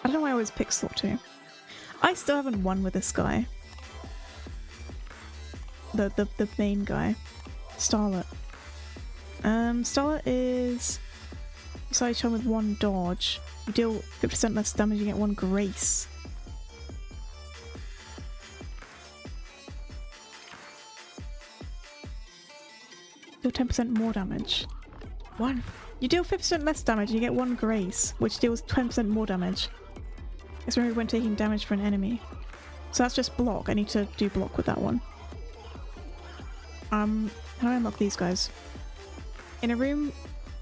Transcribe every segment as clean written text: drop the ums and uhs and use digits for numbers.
I don't know why I always pick slot 2. I still haven't won with this guy. The main guy. Starlet. Starlet is... Side charm with 1 dodge. You deal 50% less damage, you get 1 grace. Deal 10% more damage. 1. You deal 50% less damage, you get 1 grace, which deals 10% more damage. It's removed when taking damage for an enemy. So that's just block. I need to do block with that one. How do I unlock these guys? In a room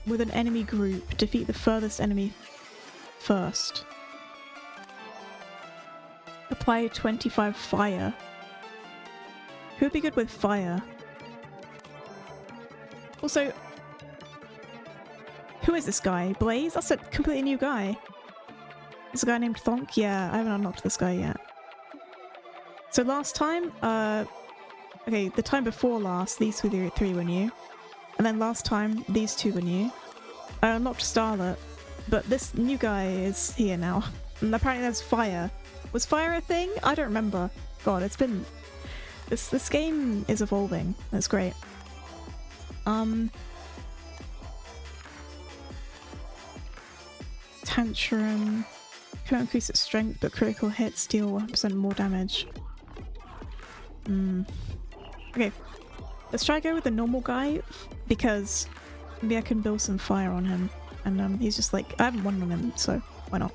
with an enemy group, defeat the furthest enemy first. Apply 25 fire. Who would be good with fire? Also, who is this guy? Blaze? That's a completely new guy. Is a guy named Thonk? Yeah, I haven't unlocked this guy yet. So last time, okay, the time before last, these 3 were new. And then last time, these 2 were new. I unlocked Starlet, but this new guy is here now. And apparently there's fire. Was fire a thing? I don't remember. God, it's been... This game is evolving. That's great. Tantrum. Can increase its strength, but critical hits deal 1% more damage. Okay. Let's try to go with the normal guy, because maybe I can build some fire on him. And he's just like... I haven't won on him, so why not?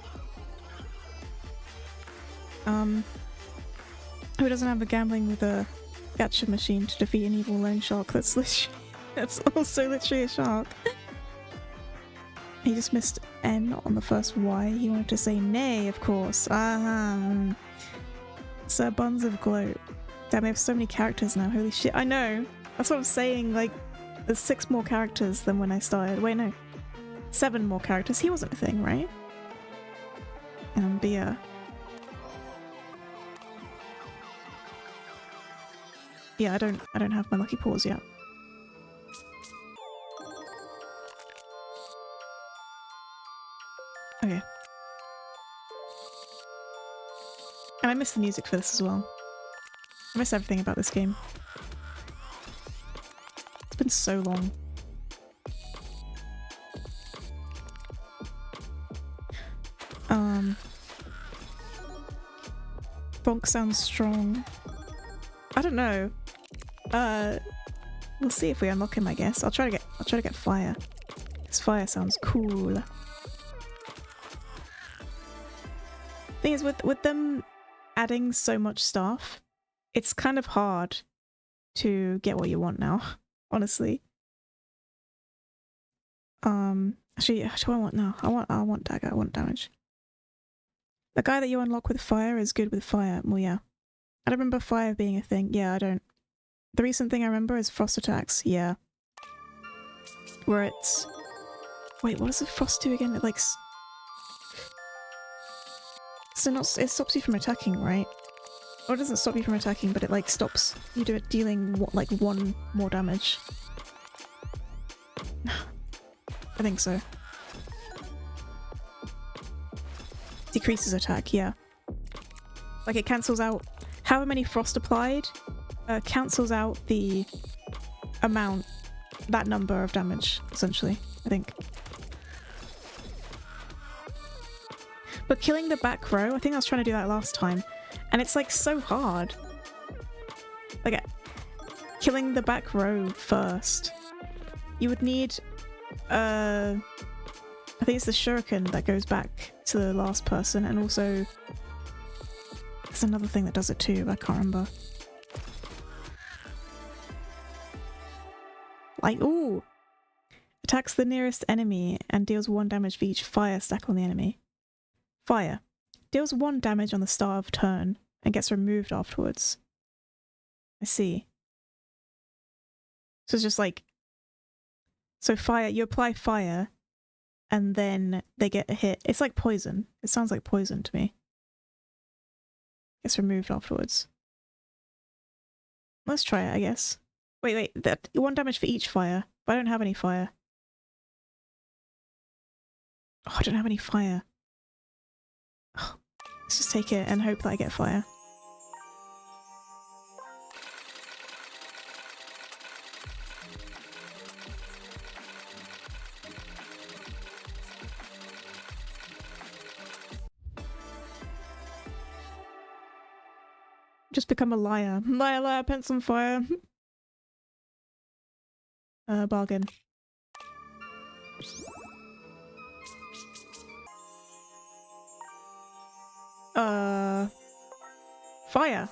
Who doesn't have a gambling with a gacha machine to defeat an evil loan shark? That's literally... That's also literally a shark. He just missed N on the first Y. He wanted to say nay, of course. Sir Buns of Gloat. Damn, we have so many characters now. Holy shit. I know. That's what I'm saying. Like, there's 6 more characters than when I started. Wait, no. 7 more characters. He wasn't a thing, right? But yeah. Yeah, I don't have my lucky paws yet. Okay. And I miss the music for this as well. I miss everything about this game. It's been so long. Bonk sounds strong. I don't know. We'll see if we unlock him, I guess. I'll try to get fire. Because fire sounds cool. Thing is, with them adding so much stuff, it's kind of hard to get what you want now, honestly. Actually, what do I want now? I want dagger, I want damage. The guy that you unlock with fire is good with fire. Well, yeah. I don't remember fire being a thing. Yeah, I don't. The recent thing I remember is frost attacks. Yeah. Where it's... Wait, what does the frost do again? It like... So not, it stops you from attacking, right? Or it doesn't stop you from attacking, but it like stops you dealing what, like 1 more damage. I think so. Decreases attack, yeah. Like it cancels out however many frost applied, cancels out the amount, that number of damage, essentially, I think. But killing the back row, I think I was trying to do that last time, and it's like so hard. Like, killing the back row first. You would need, I think it's the shuriken that goes back to the last person, and also there's another thing that does it too, but I can't remember. Like, ooh! Attacks the nearest enemy and deals 1 damage for each fire stack on the enemy. Fire. Deals 1 damage on the start of turn and gets removed afterwards. I see. So it's just like... So fire, you apply fire and then they get a hit. It's like poison. It sounds like poison to me. Gets removed afterwards. Let's try it, I guess. Wait, that 1 damage for each fire. But I don't have any fire. Oh, I don't have any fire. Let's just take it and hope that I get fire. Just become a liar. Liar, liar, pants on fire. Bargain. Fire.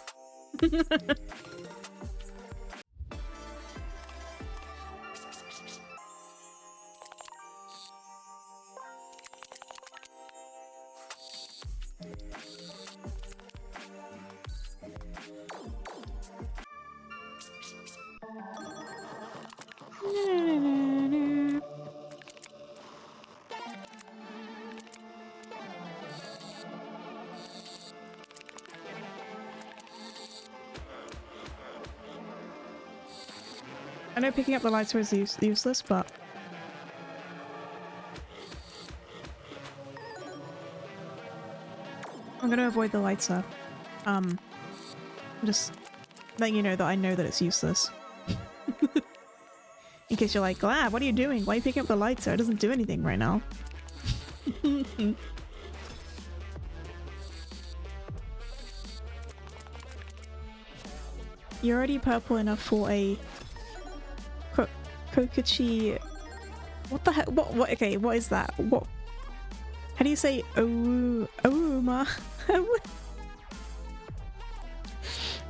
I know picking up the lighter is useless, but I'm gonna avoid the lighter. Just letting you know that I know that it's useless. In case you're like, Glad, what are you doing? Why are you picking up the lighter? It doesn't do anything right now. You're already purple enough for a Kokuchi. What the heck? What? Okay, what is that? What? How do you say Ouma?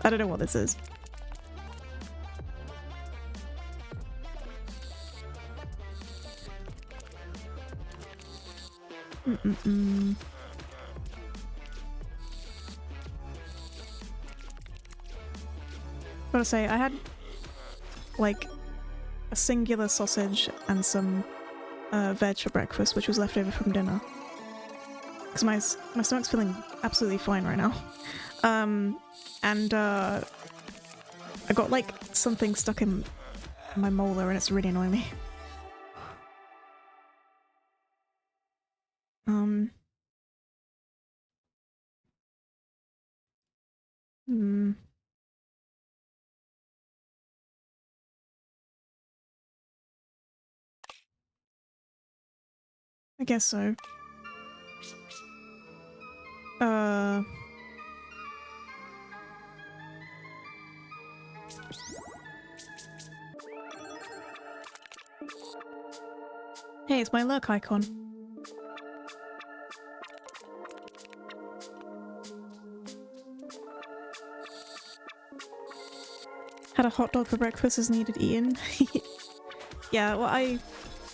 I don't know what this is. Gotta say, I had like a singular sausage and some veg for breakfast, which was left over from dinner. Because my stomach's feeling absolutely fine right now. And I got like something stuck in my molar and it's really annoying me. I guess so. Hey, it's my lurk icon. Had a hot dog for breakfast as needed eaten. Yeah, well, I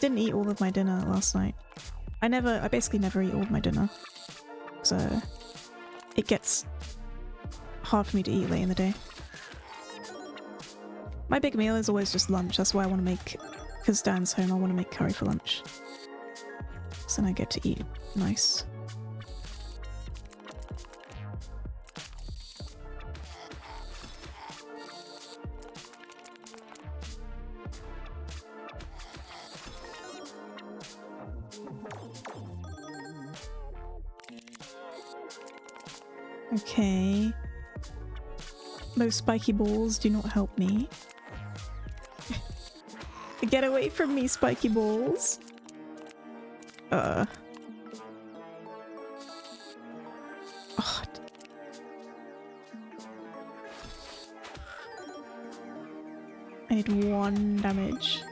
didn't eat all of my dinner last night. I basically never eat all of my dinner. So it gets hard for me to eat late in the day. My big meal is always just lunch. That's why I want to make, because Dan's home, I want to make curry for lunch. So then I get to eat nice. Okay. Those spiky balls do not help me. Get away from me, spiky balls. Oh. I need 1 damage.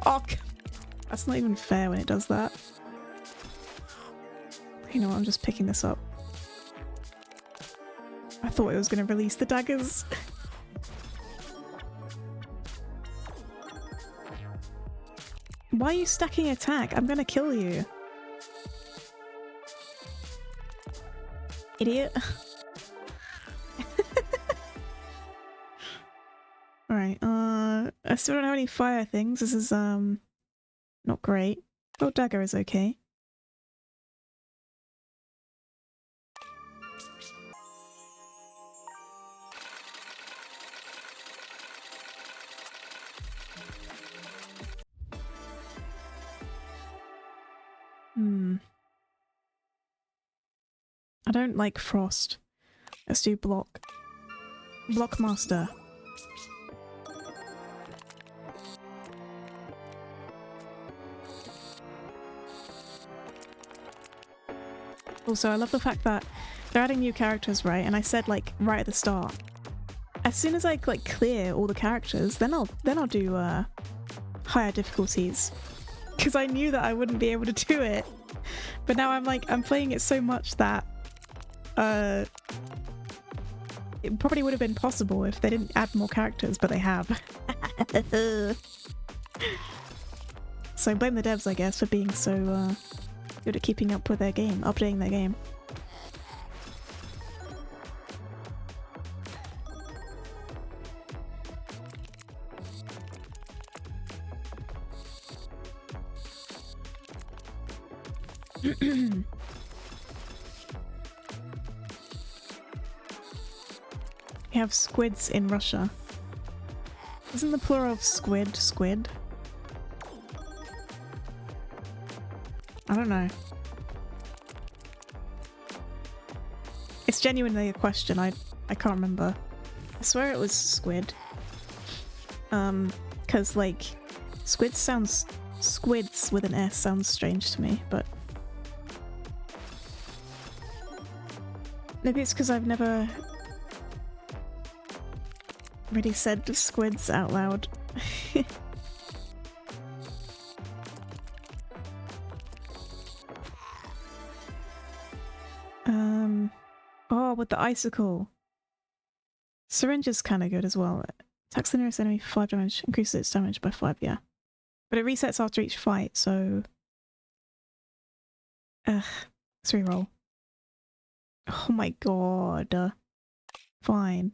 Oh, that's not even fair when it does that. You know what, I'm just picking this up. I thought it was going to release the daggers. Why are you stacking attack? I'm going to kill you. Idiot. Alright, I still don't have any fire things. This is, not great. Oh, dagger is okay. I don't like Frost. Let's do Block. Blockmaster. Also, I love the fact that they're adding new characters, right? And I said, like, right at the start, as soon as I like clear all the characters, then I'll do higher difficulties, because I knew that I wouldn't be able to do it. But now I'm playing it so much that it probably would have been possible if they didn't add more characters, but they have. So blame the devs, I guess, for being so good at keeping up with their game, updating their game. You have squids in Russia. Isn't the plural of squid squid? I don't know. It's genuinely a question. I can't remember. I swear it was squid. Cause like squids with an S sounds strange to me, but maybe it's because I've never really said squids out loud. Oh, with the icicle. Syringe is kind of good as well. Attacks the nearest enemy for 5 damage, increases its damage by 5, yeah. But it resets after each fight, so... Let's reroll. Oh my god. Fine.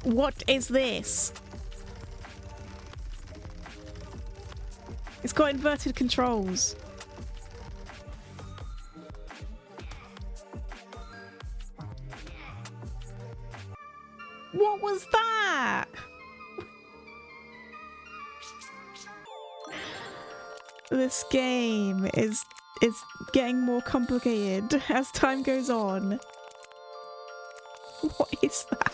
What is this? It's got inverted controls. What was that? This game is getting more complicated as time goes on. What is that?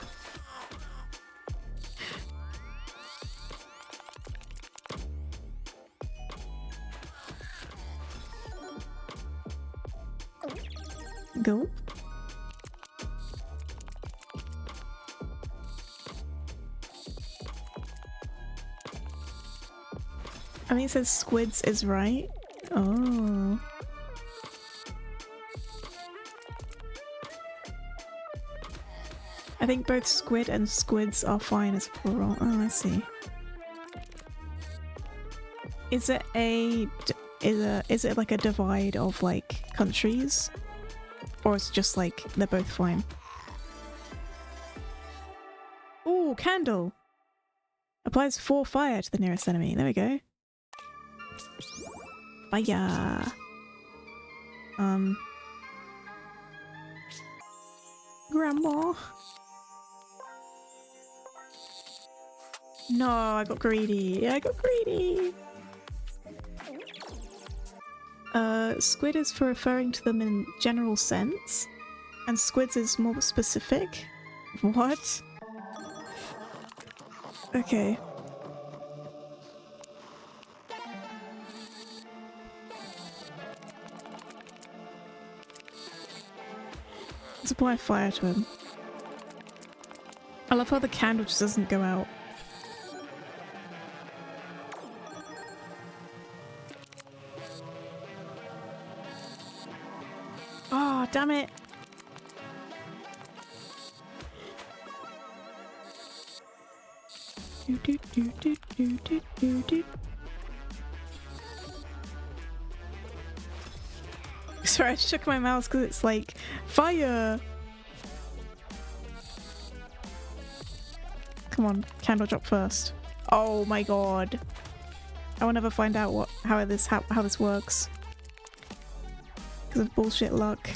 Gulp. I mean, it says squids is right. Oh. I think both squid and squids are fine as plural. Oh, I see. Is it like a divide of like countries? Or is it just like they're both fine? Ooh, candle! Applies 4 fire to the nearest enemy. There we go. Fire! Grandma! No, I got greedy. I got greedy! Squid is for referring to them in general sense, and squids is more specific. What? Okay. Let's apply fire to him. I love how the candle just doesn't go out. Oh, damn it! Sorry, I shook my mouse because it's like fire. Come on, candle drop first. Oh my god! I will never find out how this works because of bullshit luck.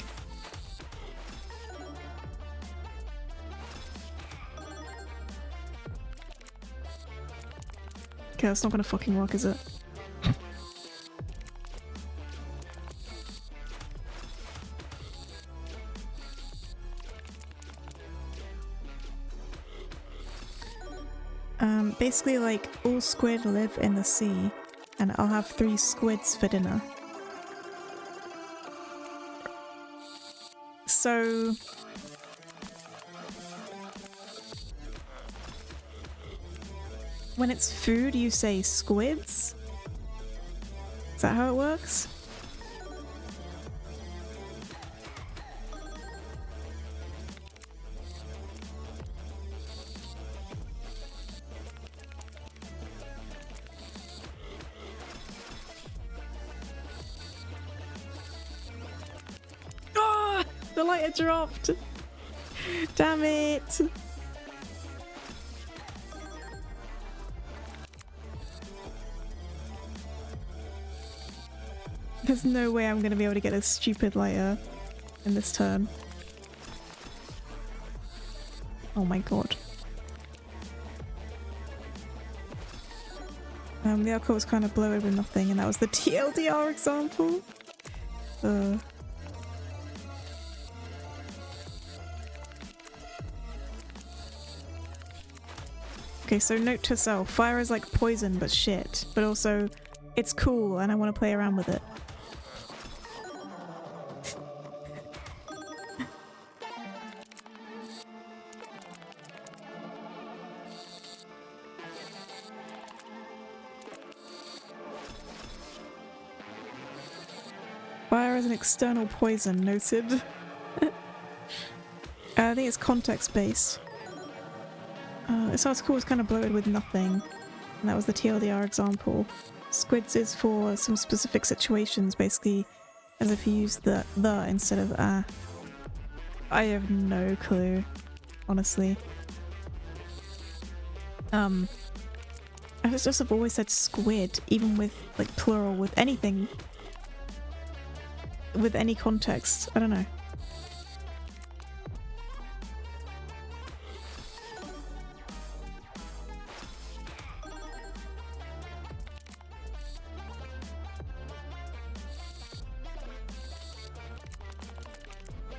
Okay, that's not gonna fucking work, is it? Basically, like, all squid live in the sea, and I'll have 3 squids for dinner. So... when it's food, you say squids? Is that how it works? Ah! The lighter dropped! Damn it! There's no way I'm gonna be able to get a stupid lighter in this turn. Oh my god. The alcohol was kind of bloated with nothing, and that was the TLDR example. Okay, so note to self, fire is like poison but shit, but also it's cool and I want to play around with it. Fire is an external poison, noted. I think it's context-based. This article was kind of bloated with nothing, and that was the TLDR example. Squids is for some specific situations, basically, as if you use the instead of I have no clue, honestly. I just have always said squid, even with, like, plural, with anything. With any context. I don't know.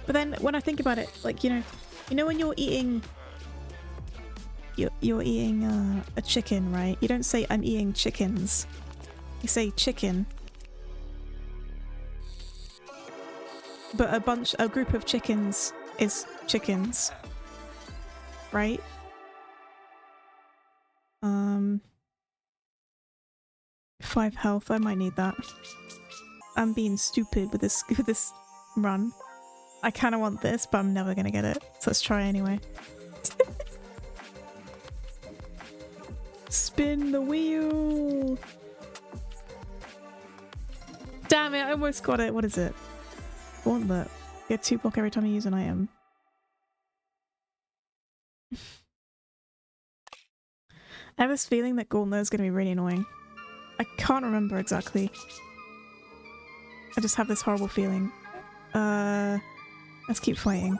But then when I think about it, like, you know when you're eating you're eating a chicken, right? You don't say I'm eating chickens. You say chicken. But a group of chickens is chickens. Right? 5 health, I might need that. I'm being stupid with this run. I kinda want this, but I'm never gonna get it. So let's try anyway. Spin the wheel! Damn it, I almost got it. What is it? Gauntlet. Get 2 block every time you use an item. I have this feeling that Gauntlet is going to be really annoying. I can't remember exactly. I just have this horrible feeling. Let's keep fighting.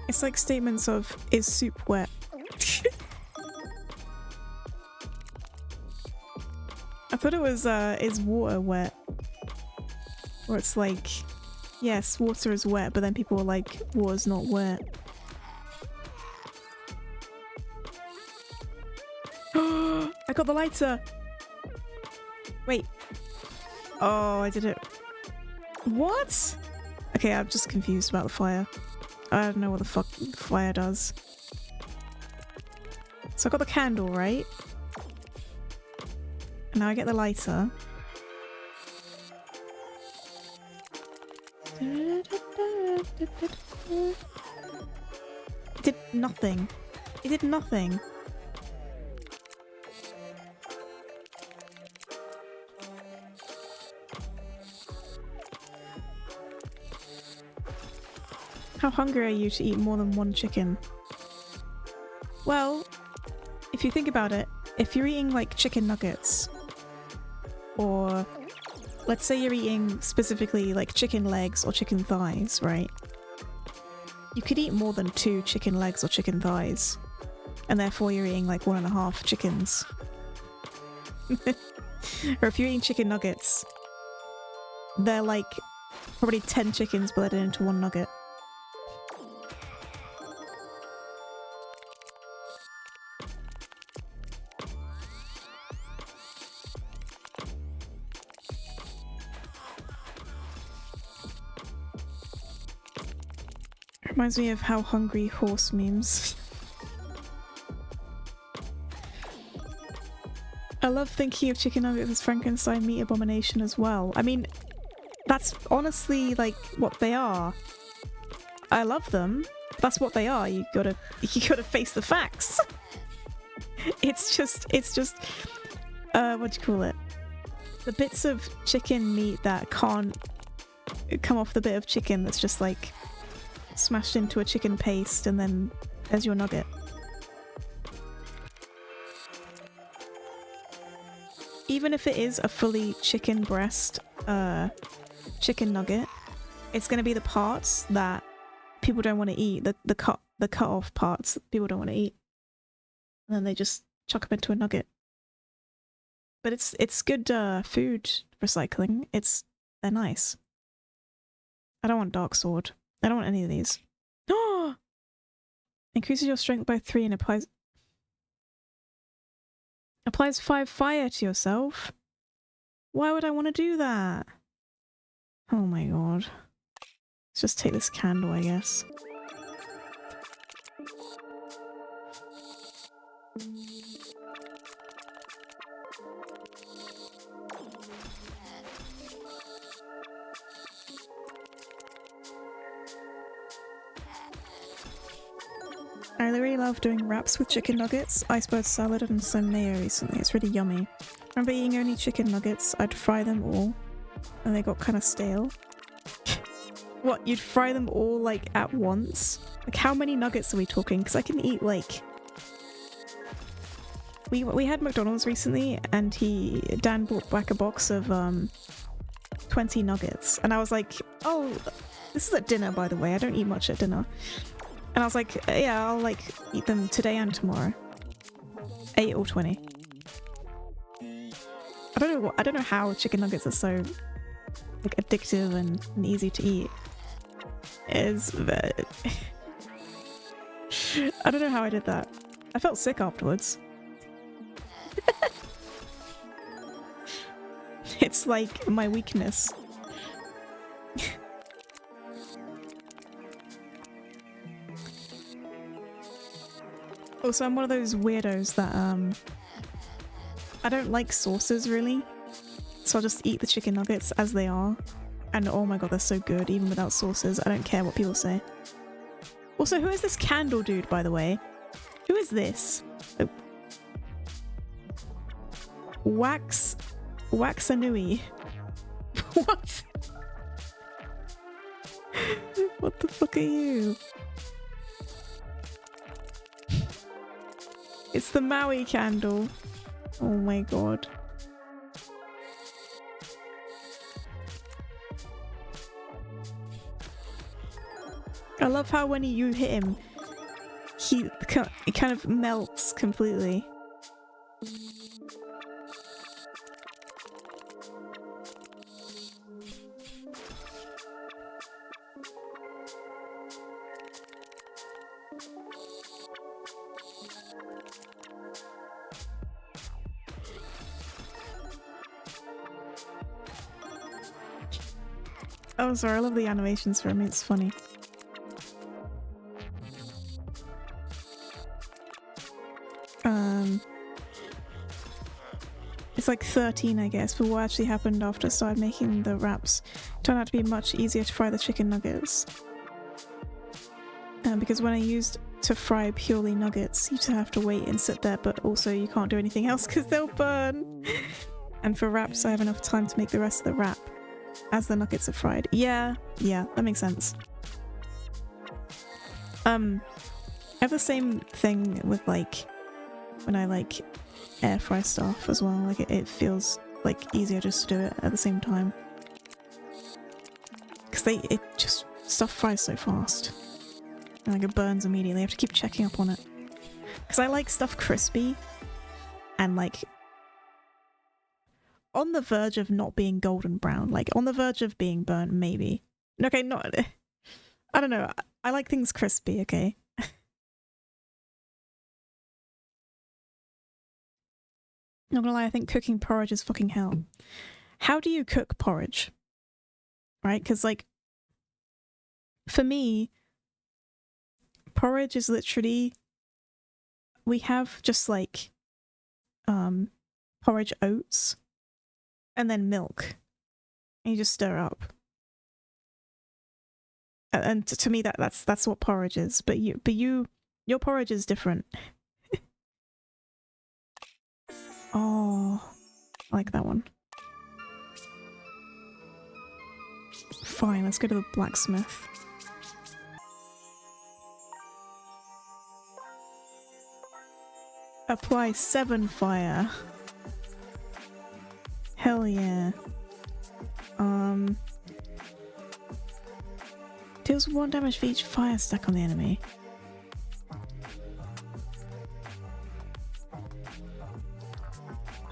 It's like statements of, is soup wet? I thought it was, is water wet? Or it's like, yes, water is wet, but then people were like, water's not wet. I got the lighter! Wait. Oh, I did it. What? Okay, I'm just confused about the fire. I don't know what the fuck fire does. So I got the candle, right? And now I get the lighter. It did nothing. It did nothing. How hungry are you to eat more than 1 chicken? Well, if you think about it, if you're eating like chicken nuggets, or let's say you're eating specifically like chicken legs or chicken thighs, right? You could eat more than 2 chicken legs or chicken thighs, and therefore you're eating like 1.5 chickens. Or if you're eating chicken nuggets, they're like probably 10 chickens blended into 1 nugget. Reminds me of How Hungry Horse memes. I love thinking of chicken nuggets as Frankenstein meat abomination as well. I mean, that's honestly like what they are. I love them. That's what they are. You gotta face the facts. It's just what do you call it? The bits of chicken meat that can't come off the bit of chicken that's just like smashed into a chicken paste, and then there's your nugget. Even if it is a fully chicken breast chicken nugget, it's going to be the parts that people don't want to eat, the cut off parts that people don't want to eat, and then they just chuck them into a nugget. But it's good food recycling. They're nice. I don't want Dark Sword. I don't want any of these. Oh! Increases your strength by 3 and applies 5 fire to yourself. Why would I want to do that? Oh my god. Let's just take this candle, I guess. I really love doing wraps with chicken nuggets, iceberg salad and some mayo recently. It's really yummy. Remember eating only chicken nuggets? I'd fry them all and they got kind of stale. What, you'd fry them all like at once? Like how many nuggets are we talking? Because I can eat like... We had McDonald's recently and Dan brought back a box of 20 nuggets and I was like, oh, this is at dinner by the way, I don't eat much at dinner. And I was like, yeah, I'll like eat them today and tomorrow. 8 or 20. I don't know how chicken nuggets are so like addictive and easy to eat. It's I don't know how I did that. I felt sick afterwards. It's like my weakness. Also, I'm one of those weirdos that I don't like sauces really, so I'll just eat the chicken nuggets as they are, and oh my god, they're so good even without sauces. I don't care what people say. Also, who is this candle dude, by the way? Who is this? Oh. Waxanui. What? What the fuck are you? It's the Maui candle. Oh my god. I love how when you hit him, he kind of melts completely. Oh, sorry, I love the animations for him, it's funny. It's like 13, I guess, but what actually happened after I started making the wraps turned out to be much easier to fry the chicken nuggets. Because when I used to fry purely nuggets, you just have to wait and sit there, but also you can't do anything else because they'll burn. And for wraps, I have enough time to make the rest of the wrap as the nuggets are fried. Yeah, that makes sense. I have the same thing with like when I like air fry stuff as well. Like it feels like easier just to do it at the same time. Because it just, stuff fries so fast. And like it burns immediately. I have to keep checking up on it. Because I like stuff crispy and like on the verge of not being golden brown. Like on the verge of being burnt, maybe. Okay, not... I don't know. I like things crispy, okay? Not gonna lie, I think cooking porridge is fucking hell. How do you cook porridge? Right? Because like, for me, porridge is literally... We have just like porridge oats and then milk. And you just stir up. And to me that's what porridge is. But your porridge is different. Oh, I like that one. Fine, let's go to the blacksmith. Apply 7 fire. Hell yeah. Deals 1 damage for each fire stack on the enemy.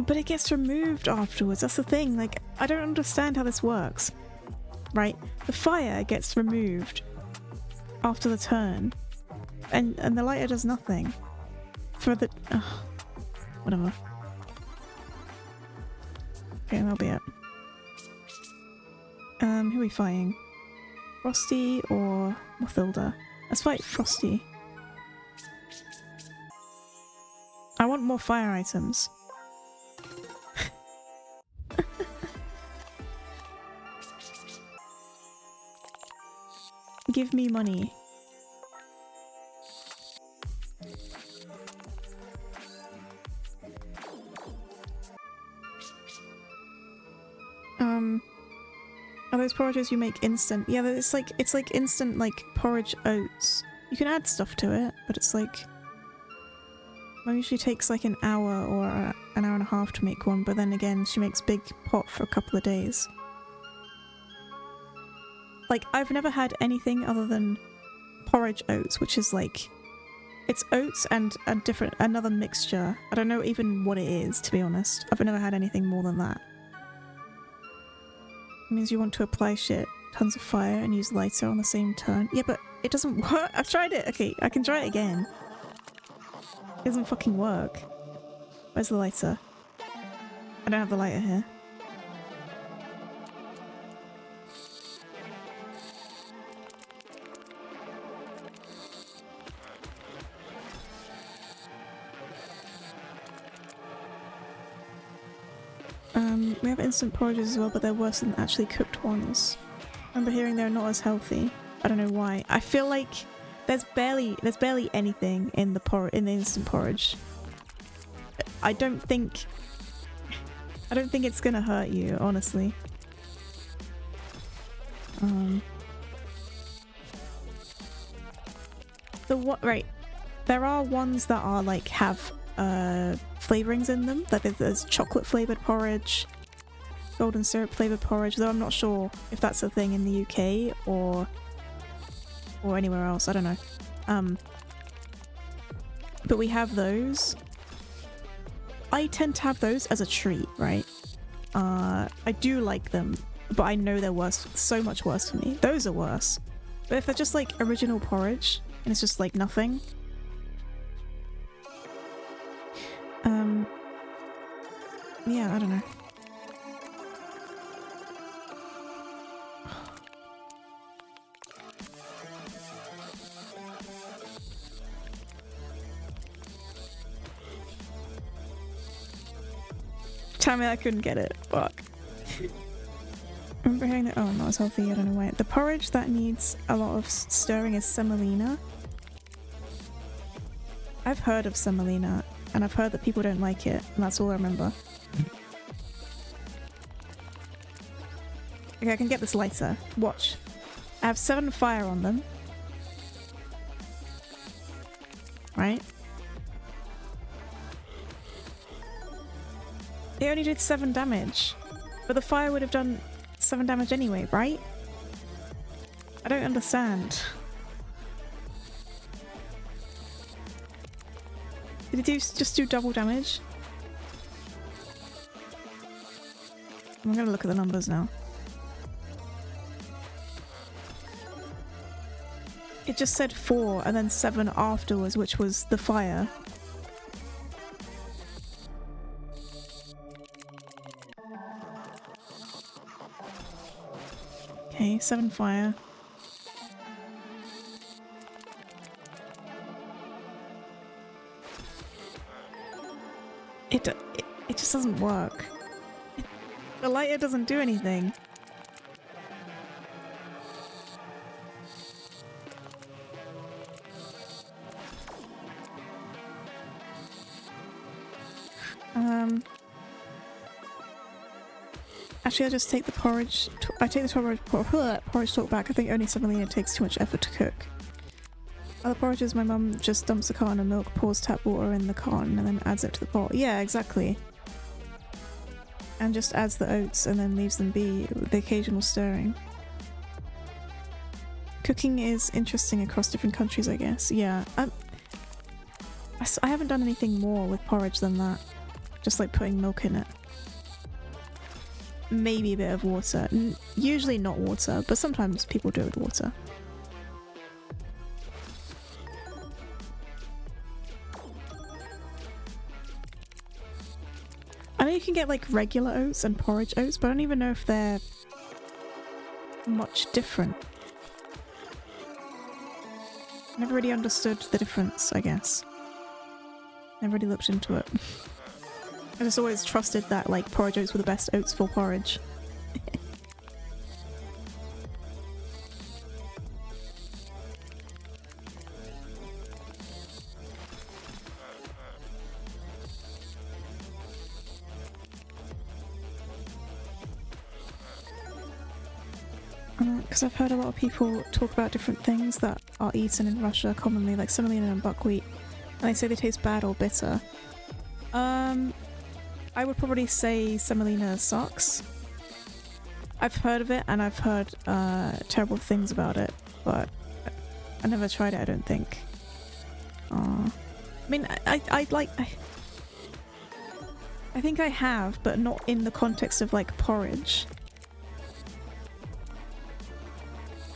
But it gets removed afterwards, that's the thing. Like, I don't understand how this works. Right? The fire gets removed after the turn. And the lighter does nothing. For the... whatever. Okay, that'll be it. Who are we fighting? Frosty or Mathilda? Let's fight Frosty. I want more fire items. Give me money. Are those porridges you make instant? Yeah, it's like instant like porridge oats. You can add stuff to it, but it's like mine usually takes like an hour or an hour and a half to make one, but then again she makes big pot for a couple of days. Like I've never had anything other than porridge oats, which is like it's oats and another mixture. I don't know even what it is, to be honest. I've never had anything more than that. It means you want to apply tons of fire and use lighter on the same turn. Yeah, but it doesn't work. I've tried it. Okay, I can try it again. It doesn't fucking work. Where's the lighter? I don't have the lighter here. We have instant porridges as well, but they're worse than actually cooked ones. I remember hearing they're not as healthy. I don't know why. I feel like there's barely anything in the instant porridge. I don't think it's gonna hurt you, honestly. Right. There are ones that are like have flavorings in them. Like there's chocolate flavored porridge, golden syrup flavored porridge, though I'm not sure if that's a thing in the UK or anywhere else. I don't know. But we have those. I tend to have those as a treat, right? I do like them, but I know they're worse, so much worse for me. Those are worse. But if they're just like original porridge and it's just like nothing. Yeah, I don't know. Tell me I couldn't get it. Fuck. I remember hearing that. Oh, not as healthy. I don't know why. The porridge that needs a lot of stirring is semolina. I've heard of semolina, and I've heard that people don't like it, and that's all I remember. Okay, I can get this lighter. Watch. I have 7 fire on them. Right? It only did 7 damage. But the fire would have done 7 damage anyway, right? I don't understand. Did it just do double damage? I'm gonna look at the numbers now. It just said 4 and then 7 afterwards, which was the fire. Okay, 7 fire. It just doesn't work. The lighter doesn't do anything. Actually, I'll just take the porridge. I take the porridge talk back. I think only semolina takes too much effort to cook. Other porridges, my mum just dumps a carton of milk, pours tap water in the carton, and then adds it to the pot. Yeah, exactly. And just adds the oats and then leaves them be with the occasional stirring. Cooking is interesting across different countries, I guess. Yeah, I haven't done anything more with porridge than that. Just like putting milk in it. Maybe a bit of water. Usually not water, but sometimes people do it with water. I know you can get like regular oats and porridge oats, but I don't even know if they're much different. Never really understood the difference, I guess. Never really looked into it. I just always trusted that like porridge oats were the best oats for porridge. Because I've heard a lot of people talk about different things that are eaten in Russia commonly, like semolina and buckwheat, and they say they taste bad or bitter. I would probably say semolina sucks. I've heard of it and I've heard terrible things about it, but I never tried it, I don't think. I mean, I think I have, but not in the context of like porridge.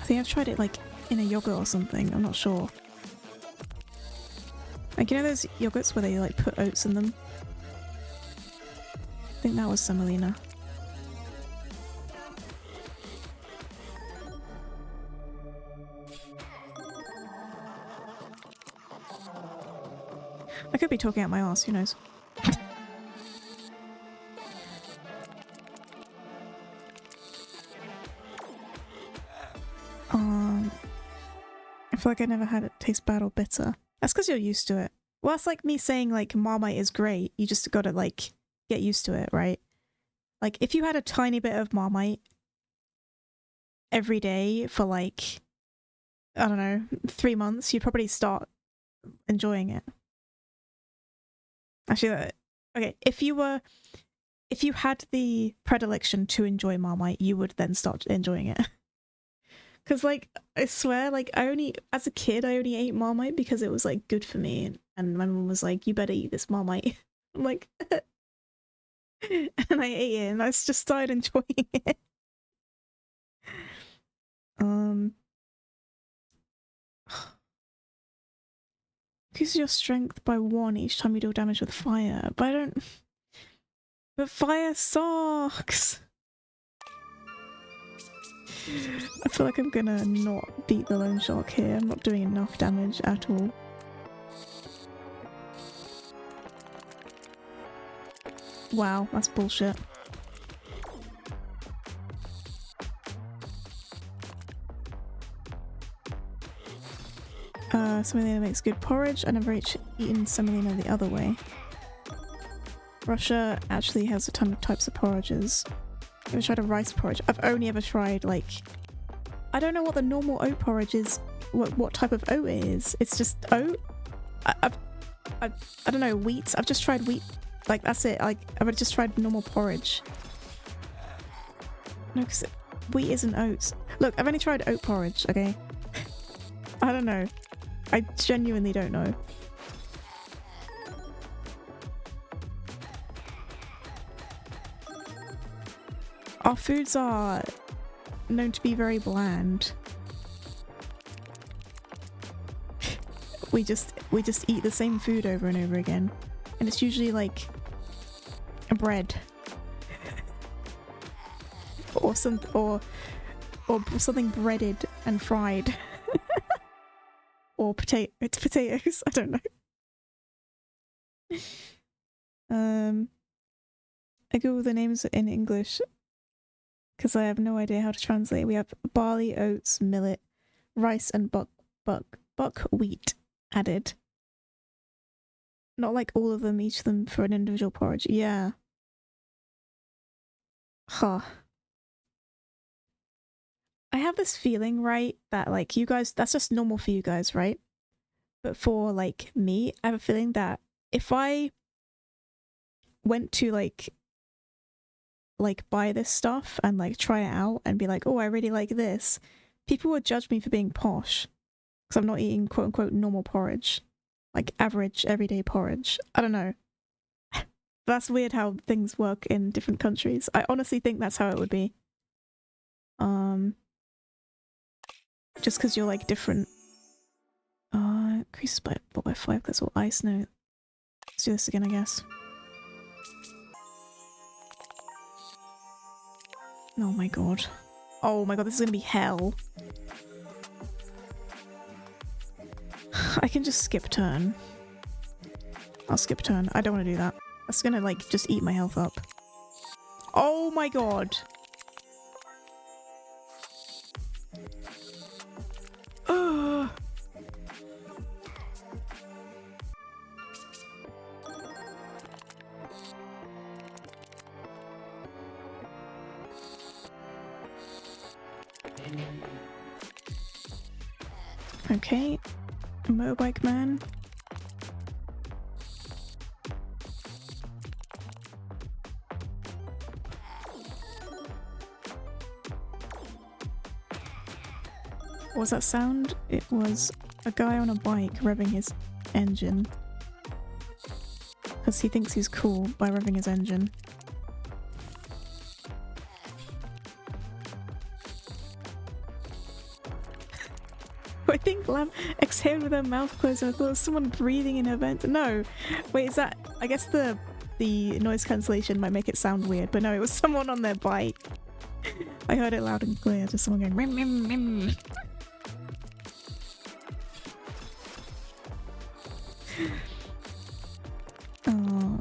I think I've tried it like in a yogurt or something, I'm not sure. Like, you know those yogurts where they like put oats in them? I think that was semolina. I could be talking out my arse, who knows? I feel like I never had it taste bad or bitter. That's because you're used to it. Well, that's like me saying like Marmite is great. You just gotta like get used to it, right? Like if you had a tiny bit of Marmite every day for like, I don't know, 3 months, you'd probably start enjoying it. Actually, okay, if you had the predilection to enjoy Marmite, you would then start enjoying it. Because, like, I swear, like, as a kid, I only ate Marmite because it was, like, good for me. And my mum was like, you better eat this Marmite. I'm like, and I ate it and I just started enjoying it. Increases your strength by 1 each time you deal damage with fire. But fire sucks! I feel like I'm gonna not beat the lone shark here. I'm not doing enough damage at all. Wow, that's bullshit. Semolina makes good porridge. I never eaten semolina the other way. Russia actually has a ton of types of porridges. I've ever tried a rice porridge. I've only ever tried like, I don't know what the normal oat porridge is, what type of oat it is. It's just oat. I don't know, wheat. I've just tried wheat Like, that's it. Like, I've just tried normal porridge. No, because wheat isn't oats. Look, I've only tried oat porridge, okay? I don't know. I genuinely don't know. Our foods are known to be very bland. we just eat the same food over and over again. And it's usually like a bread. or something breaded and fried. Or it's potatoes, I don't know. I Google the names in English because I have no idea how to translate. We have barley, oats, millet, rice, and buckwheat added. Not like all of them, each of them for an individual porridge. Yeah. Huh. I have this feeling, right, that like you guys, that's just normal for you guys, right? But for like me, I have a feeling that if I went to like buy this stuff and like try it out and be like, oh, I really like this, people would judge me for being posh because I'm not eating quote unquote normal porridge, like average everyday porridge. I don't know. That's weird how things work in different countries. I honestly think that's how it would be. Just because you're like different. Increases by 5, that's all ice. No. Let's do this again, I guess. Oh my god. Oh my god, this is gonna be hell. I can just skip turn. I'll skip turn. I don't want to do that. That's gonna like just eat my health up. Oh my god. Ugh. Okay, motorbike man. What was that sound? It was a guy on a bike revving his engine. Because he thinks he's cool by revving his engine. I think Lamb exhaled with her mouth closed and I thought it was someone breathing in her vent. No! Wait, is that... I guess the noise cancellation might make it sound weird, but no, it was someone on their bike. I heard it loud and clear, just someone going rim rim rim. Oh,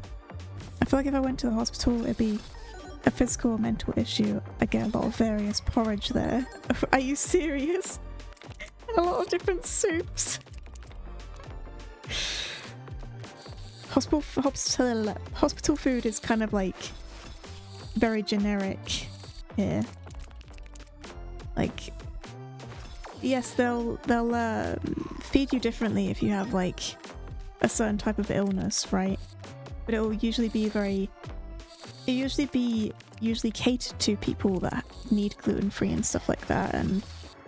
I feel like if I went to the hospital it'd be a physical or mental issue. I get a lot of various porridge there. Are you serious? A lot of different soups. Hospital food is kind of like very generic here. Like, yes, they'll feed you differently if you have like a certain type of illness, right? But it will usually be usually catered to people that need gluten-free and stuff like that and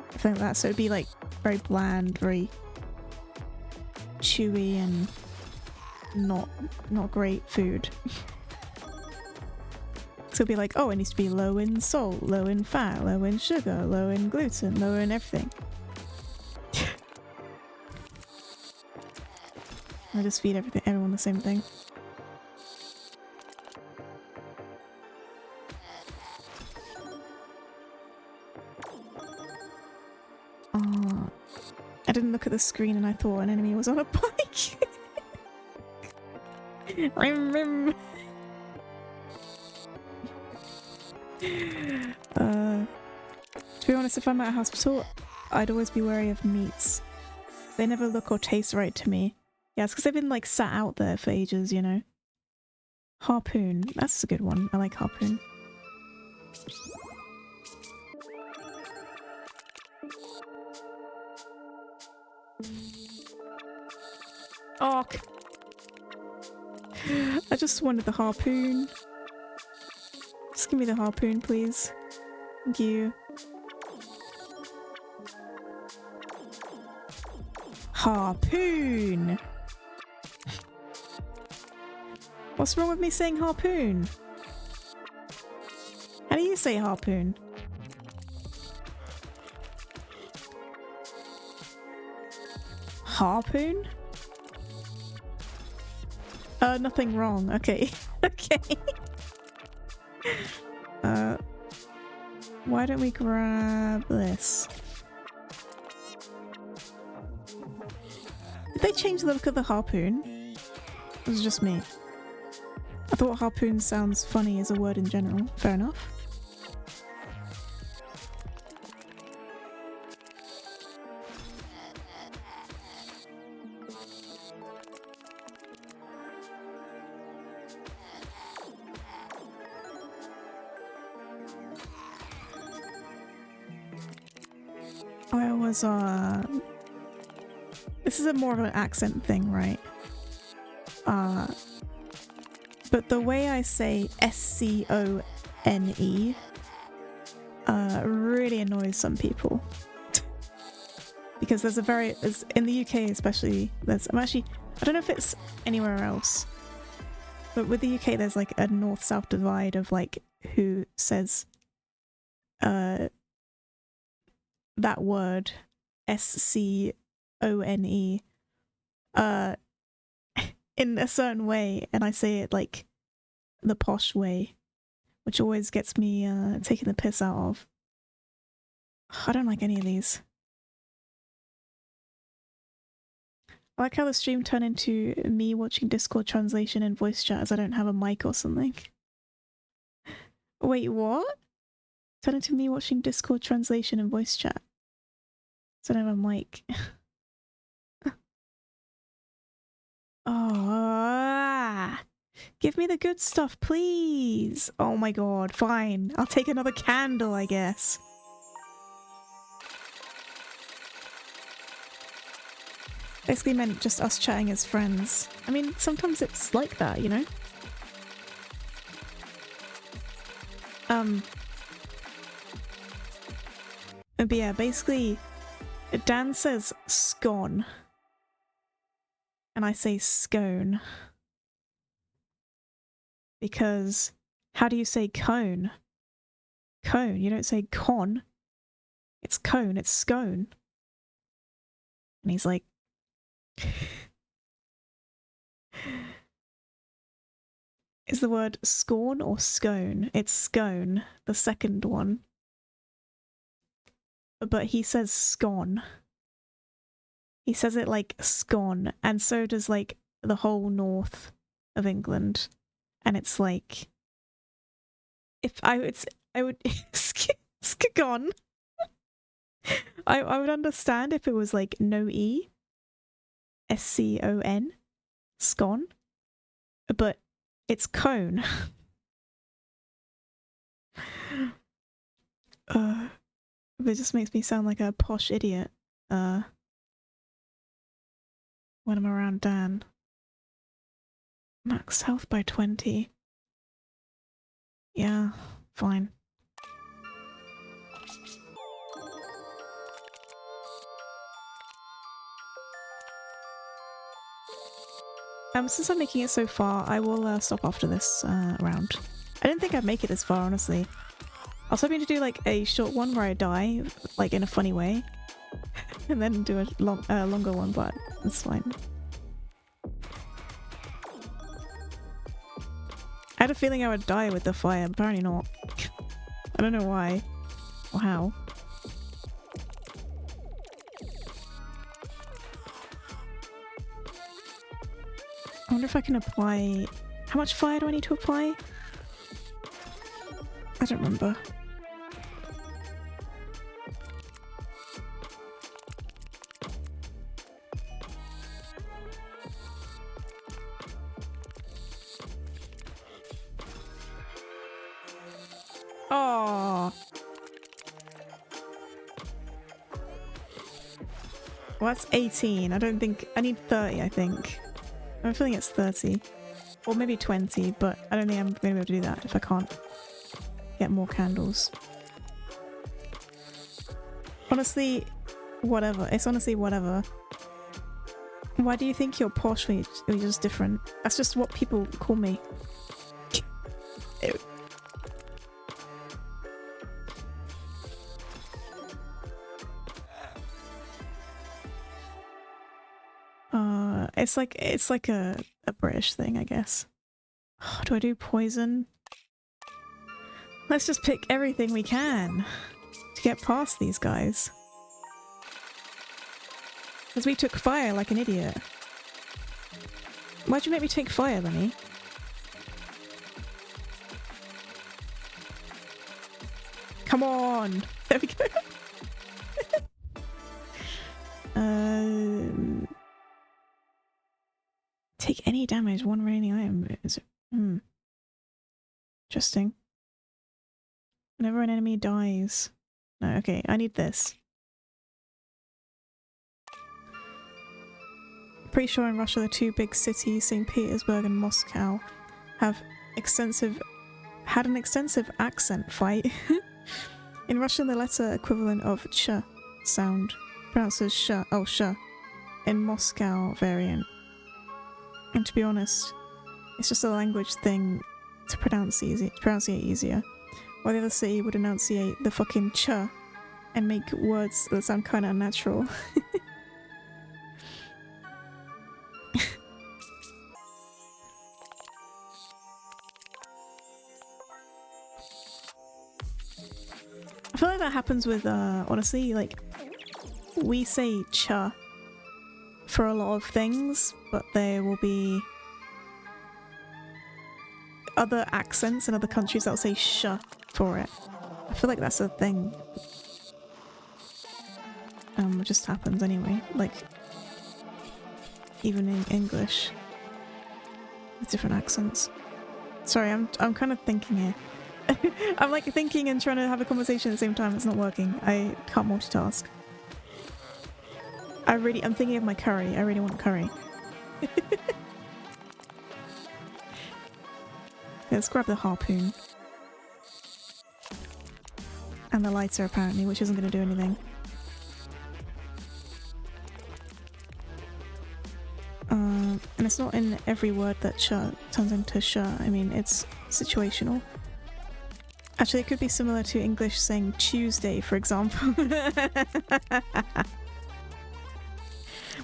everything like that. So it'd be like very bland, very chewy and not great food. So it'd be like, oh, it needs to be low in salt, low in fat, low in sugar, low in gluten, low in everything. I just feed everyone the same thing. I didn't look at the screen and I thought an enemy was on a bike. Rim, rim. To be honest, if I'm at a hospital, I'd always be wary of meats. They never look or taste right to me. Yeah, it's because they've been like sat out there for ages, you know. Harpoon, that's a good one. I like harpoon. Oh, I just wanted the harpoon. Just give me the harpoon, please. Thank you. Harpoon! What's wrong with me saying harpoon? How do you say harpoon? Harpoon? Nothing wrong. Okay. Okay. Why don't we grab this? Did they change the look of the harpoon? It was just me. I thought harpoon sounds funny as a word in general. Fair enough. This is a more of an accent thing, right? But the way I say Scone really annoys some people. Because there's in the UK especially, I don't know if it's anywhere else, but with the UK there's like a north-south divide of like who says that word Scone in a certain way, and I say it like the posh way, which always gets me taking the piss out of. I don't like any of these. I like how the stream turned into me watching Discord translation and voice chat as I don't have a mic or something. Wait, what? Turned into me watching Discord translation and voice chat. So I don't have a mic. Oh, give me the good stuff, please. Oh my god, fine. I'll take another candle, I guess. Basically meant just us chatting as friends. I mean, sometimes it's like that, you know? But yeah, basically, Dan says scone. And I say scone. Because how do you say cone? Cone. You don't say con. It's cone. It's scone. And he's like... Is the word scorn or scone? It's scone, the second one. But he says scone. He says it like scone, and so does like the whole north of England. And it's like, if I would scone. I would understand if it was like no E, Scon, scone, but it's cone. It just makes me sound like a posh idiot when I'm around Dan. Max health by 20. Yeah, fine. Since I'm making it so far, I will stop after this round. I didn't think I'd make it this far, honestly. I was hoping to do like a short one where I die, like in a funny way, and then do a longer one, but it's fine. I had a feeling I would die with the fire, but apparently not. I don't know why or how. I wonder if I can apply... How much fire do I need to apply? I don't remember. Oh. Well, that's 18. I don't think... I need 30, I think. I'm feeling it's 30. Or maybe 20, but I don't think I'm going to be able to do that if I can't get more candles. Honestly, whatever. It's honestly whatever. Why do you think you're posh when you're just different? That's just what people call me. Ew. It's like a British thing, I guess. Do I do poison? Let's just pick everything we can to get past these guys. Because we took fire like an idiot. Why'd you make me take fire, Lenny? Come on! There we go. Take any damage, one remaining item. Interesting. Whenever an enemy dies. No, okay, I need this. Pretty sure in Russia the two big cities, St. Petersburg and Moscow, had an extensive accent fight. In Russian, the letter equivalent of ch sound, pronounced as sh, oh sh, in Moscow variant. And to be honest, it's just a language thing to pronunciate easier. While the other city would enunciate the fucking ch and make words that sound kind of unnatural. I feel like that happens with, honestly, like, we say cha for a lot of things, but there will be other accents in other countries that will say sh for it. I feel like that's a thing. It just happens anyway, like, even in English, with different accents. Sorry, I'm kind of thinking here. I'm like thinking and trying to have a conversation at the same time. It's not working. I can't multitask. I'm thinking of my curry. I really want curry. Let's grab the harpoon. And the lighter apparently, which isn't going to do anything. And it's not in every word that ch turns into sh. I mean, it's situational. Actually, it could be similar to English saying Tuesday, for example.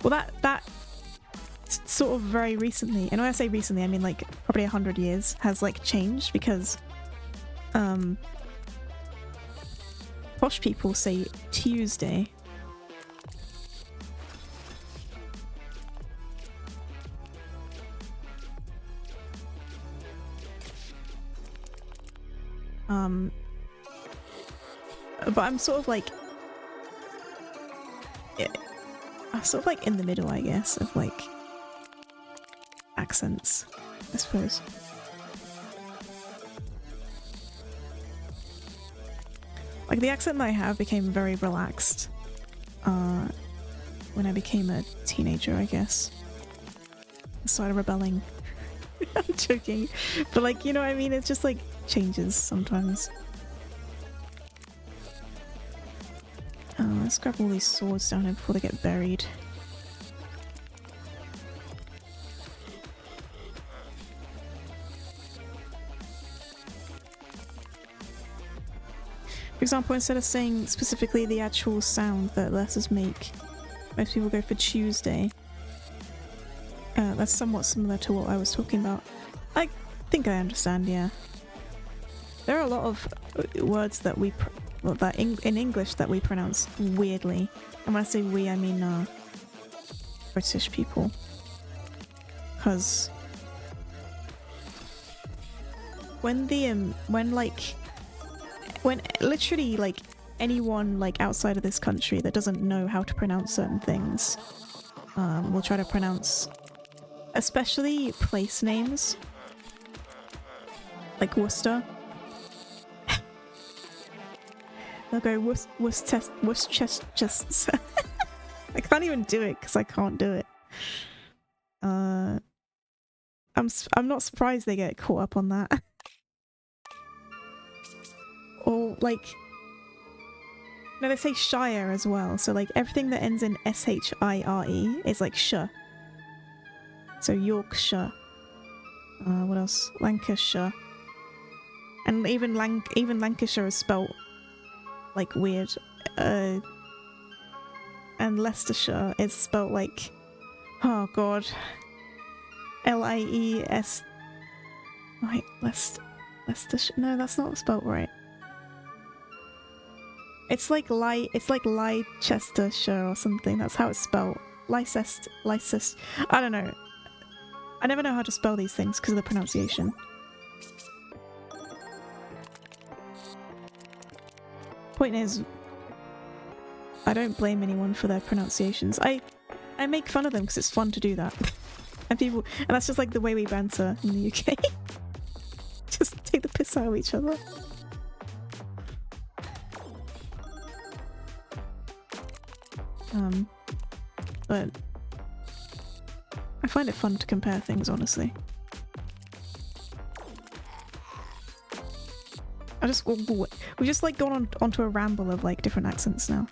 Well, that sort of very recently, and when I say recently, I mean like probably 100 years, has like changed because posh people say Tuesday. But I'm sort of like in the middle, I guess, of like accents, I suppose. Like the accent that I have became very relaxed when I became a teenager, I guess. I started rebelling. I'm joking. But like, you know what I mean? It's just like changes sometimes. Let's grab all these swords down here before they get buried. For example, instead of saying specifically the actual sound that letters make, most people go for Tuesday. That's somewhat similar to what I was talking about. I think I understand, yeah. There are a lot of words that in English that we pronounce weirdly. And when I say we, I mean British people. Because when literally like anyone like outside of this country that doesn't know how to pronounce certain things will try to pronounce, especially place names like Worcester. They'll go Worcester. I can't even do it because I can't do it. I'm not surprised they get caught up on that. Or like, no, they say Shire as well. So like everything that ends in S-H-I-R-E is like sh. So Yorkshire. What else? Lancashire. And even Lancashire is spelt like weird. And Leicestershire is spelt like, oh god, L-I-E-S. Wait, Leicestershire. No, that's not spelt right. It's like Leicestershire or something. That's how it's spelled. Leicester. I don't know. I never know how to spell these things because of the pronunciation. Point is, I don't blame anyone for their pronunciations. I make fun of them because it's fun to do that. and that's just like the way we banter in the UK. Just take the piss out of each other. But I find it fun to compare things, honestly. We've just like gone onto a ramble of like different accents now.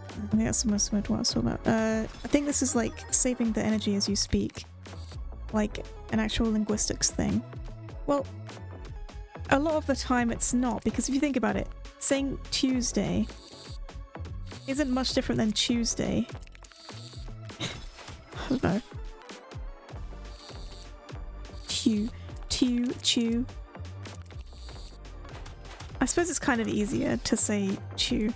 I think that's most of what I was talking about. I think this is like saving the energy as you speak. Like an actual linguistics thing. Well, a lot of the time it's not, because if you think about it, saying Tuesday isn't much different than Tuesday. I don't know. Chew. I suppose it's kind of easier to say chew.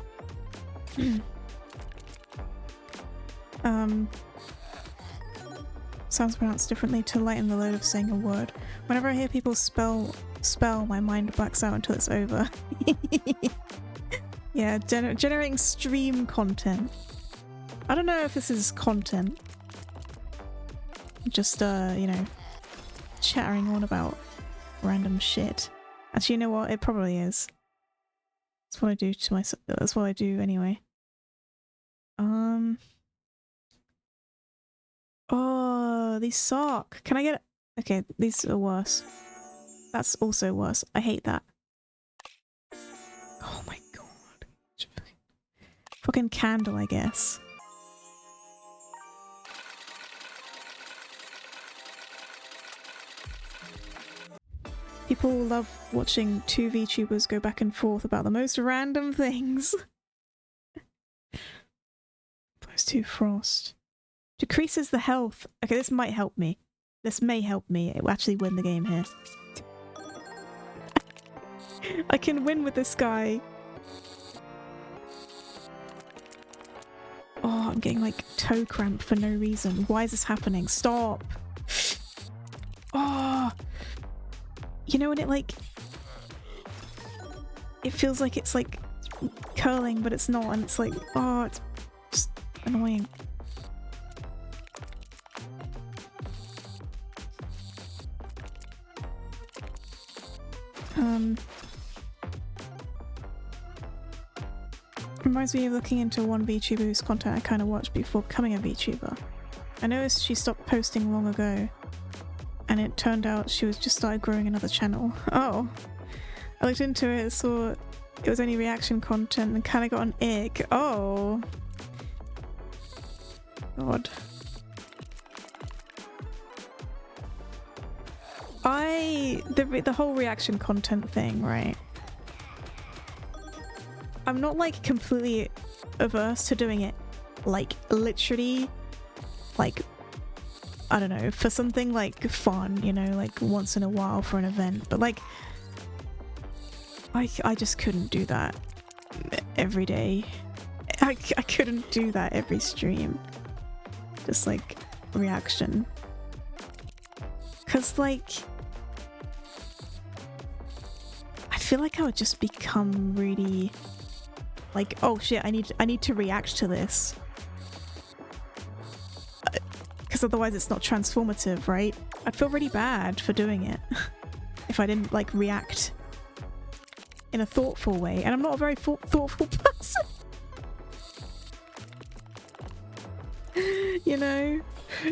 Sounds pronounced differently to lighten the load of saying a word. Whenever I hear people spell, my mind blacks out until it's over. Yeah, generating stream content. I don't know if this is content. Just, you know, chattering on about random shit. Actually, you know what? It probably is. That's what I do to myself. That's what I do anyway. Oh, these suck. Can I get... Okay, these are worse. That's also worse. I hate that. Oh my god. Fucking candle, I guess. People love watching two VTubers go back and forth about the most random things. Plus 2 frost. Decreases the health. Okay, this might help me. This may help me actually win the game here. I can win with this guy. Oh, I'm getting like toe cramp for no reason. Why is this happening? Stop. Oh. You know when it like... It feels like it's like curling, but it's not, and it's like, oh, it's just annoying. Reminds me of looking into one VTuber whose content I kind of watched before becoming a VTuber. I noticed she stopped posting long ago, and it turned out she was just started growing another channel. Oh. I looked into it, saw it was only reaction content, and kind of got an ick. Oh. God. The whole reaction content thing, right? I'm not like completely averse to doing it, like literally, like, I don't know, for something like fun, you know, like once in a while for an event, but like I just couldn't do that every day. I couldn't do that every stream. Just like reaction. Cause like I feel like I would just become really like, oh shit, I need to react to this. Because otherwise it's not transformative, right? I'd feel really bad for doing it if I didn't like react in a thoughtful way, and I'm not a very thoughtful person. You know?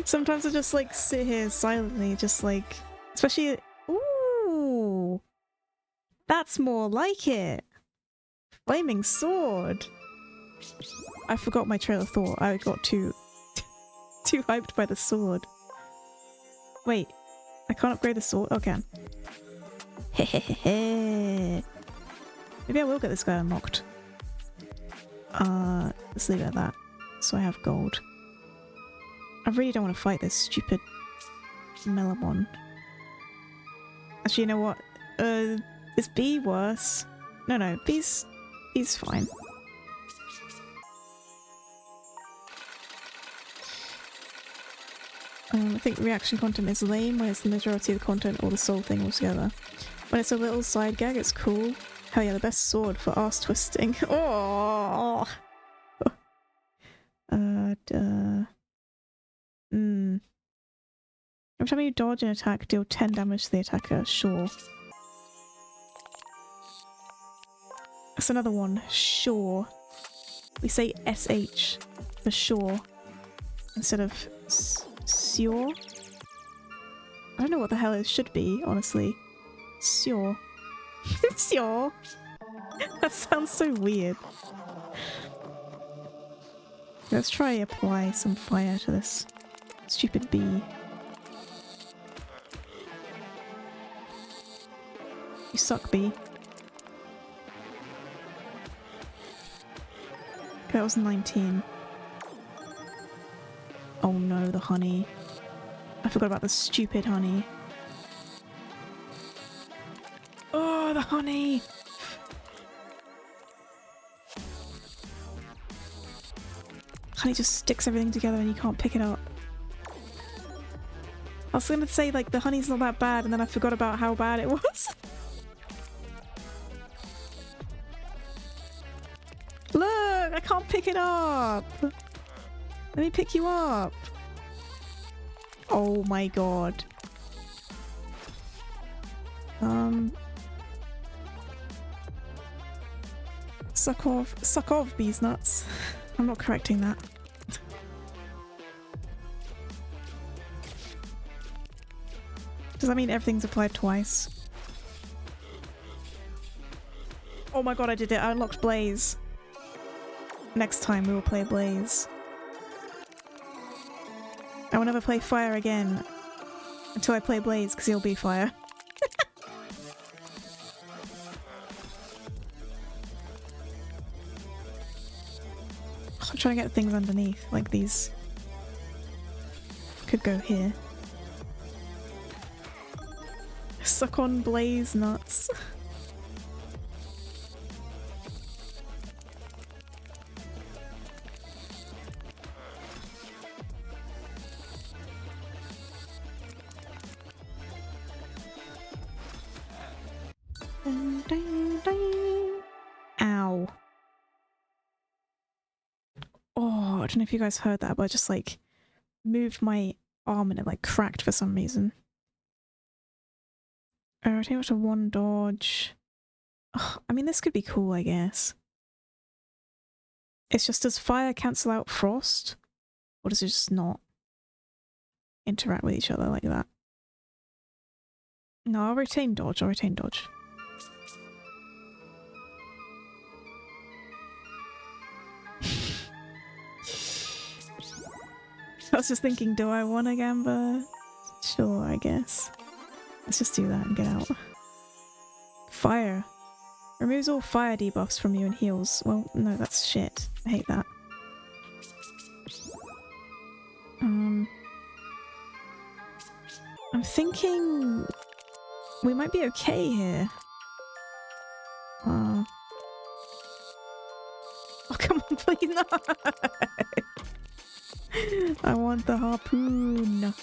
Sometimes I just like sit here silently, just like, especially, ooh, that's more like it. Flaming sword. I forgot my trail of thought. I got too hyped by the sword. Wait, I can't upgrade the sword? Oh, I can. Hehehe. Maybe I will get this guy unlocked. Let's leave it at that. So I have gold. I really don't want to fight this stupid Melomon. Actually, you know what? Is B worse? No, B's fine. I think reaction content is lame when it's the majority of the content or the sole thing altogether. When it's a little side gag, it's cool. Hell yeah, the best sword for ass twisting. Oh. Every time you dodge an attack, deal 10 damage to the attacker. Sure. That's another one. Sure. We say SH for sure instead of sure. I don't know what the hell it should be, honestly. Sure. Sure. That sounds so weird. Let's try apply some fire to this stupid bee. You suck, bee. That was 19. Oh no, the honey. I forgot about the stupid honey. Oh, the honey! Honey just sticks everything together and you can't pick it up. I was gonna say, like, the honey's not that bad, and then I forgot about how bad it was. Look! I can't pick it up! Let me pick you up! Oh my god. Suck off, bees nuts. I'm not correcting that. Does that mean everything's applied twice? Oh my god, I did it. I unlocked Blaze. Next time we will play Blaze. I will never play Fire again until I play Blaze, because he'll be Fire. I'm trying to get things underneath, like these. Could go here. Suck on Blaze nuts. Ow. Oh, I don't know if you guys heard that, but I just like moved my arm and it like cracked for some reason. I think to one dodge. Oh, I mean, this could be cool, I guess. It's just, does fire cancel out frost? Or does it just not interact with each other like that? No, I'll retain dodge. I'll retain dodge. I was just thinking, do I want a Gamba? Sure, I guess. Let's just do that and get out. Fire. Removes all fire debuffs from you and heals. Well, no, that's shit. I hate that. I'm thinking we might be okay here. Oh, come on, please, no! I want the harpoon.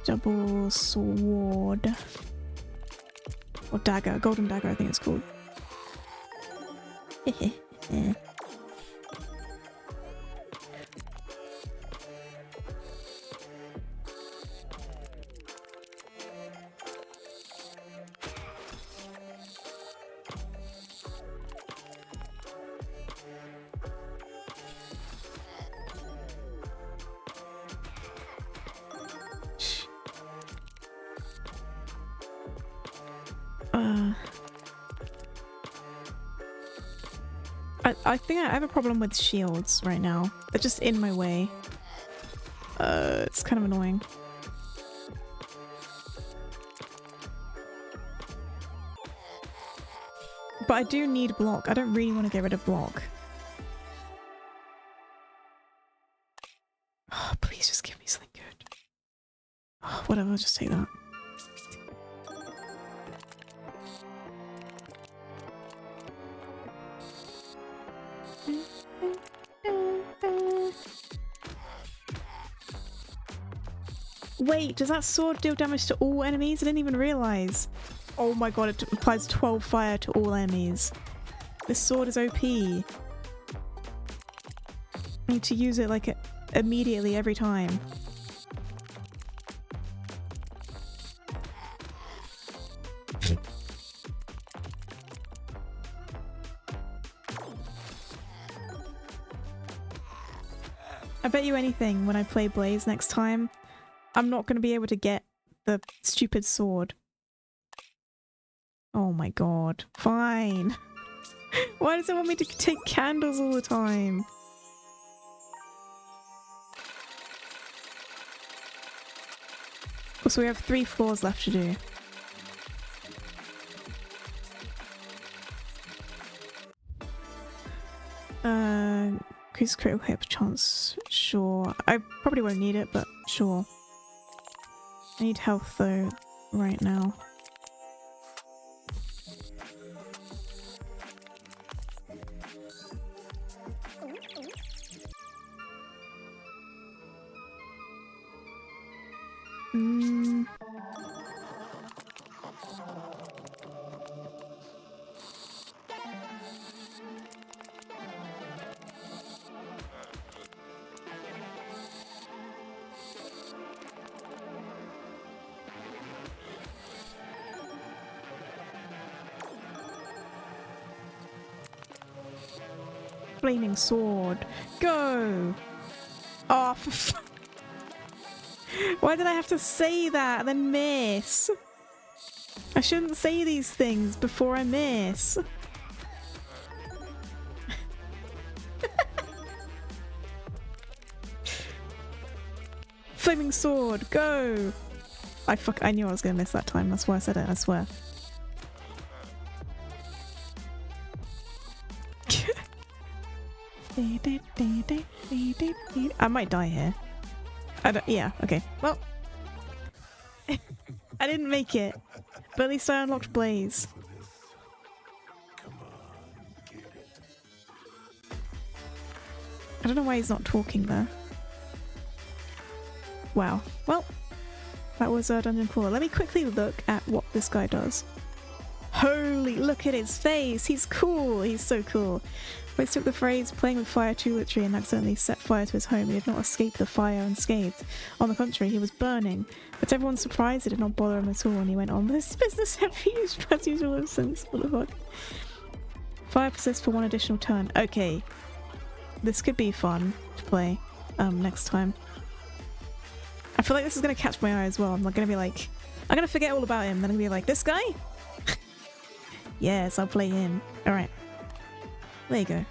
double sword. Or dagger, golden dagger I think it's called. I think I have a problem with shields right now. They're just in my way. It's kind of annoying. But I do need block. I don't really want to get rid of block. Oh, please just give me something good. Oh, whatever, I'll just take that. Wait, does that sword deal damage to all enemies? I didn't even realize. Oh my god, it applies 12 fire to all enemies. This sword is OP. I need to use it like immediately every time. I bet you anything when I play Blaze next time, I'm not going to be able to get the stupid sword. Oh my god. Fine. Why does it want me to take candles all the time? So we have 3 floors left to do. Increase critical hit chance. Sure. I probably won't need it, but sure. I need health though, right now. Flaming sword. Go! Oh, why did I have to say that and then miss? I shouldn't say these things before I miss. Flaming sword, go! I knew I was gonna miss that time, that's why I said it, I swear. I might die here. Yeah, okay. Well, I didn't make it, but at least I unlocked Blaze. I don't know why he's not talking there. Wow. Well, that was Dungeon Clawler. Let me quickly look at what this guy does. Holy, look at his face! He's cool! He's so cool. Blitz took the phrase playing with fire too literally and accidentally set fire to his home. He did not escape the fire unscathed. On the contrary, he was burning. But to everyone's surprise, it did not bother him at all, and he went on with his business as usual since. What the fuck? Fire persists for 1 additional turn. Okay. This could be fun to play next time. I feel like this is going to catch my eye as well. I'm going to be like... I'm going to forget all about him, then I'm going to be like, this guy? Yes, I'll play him. Alright. There you go.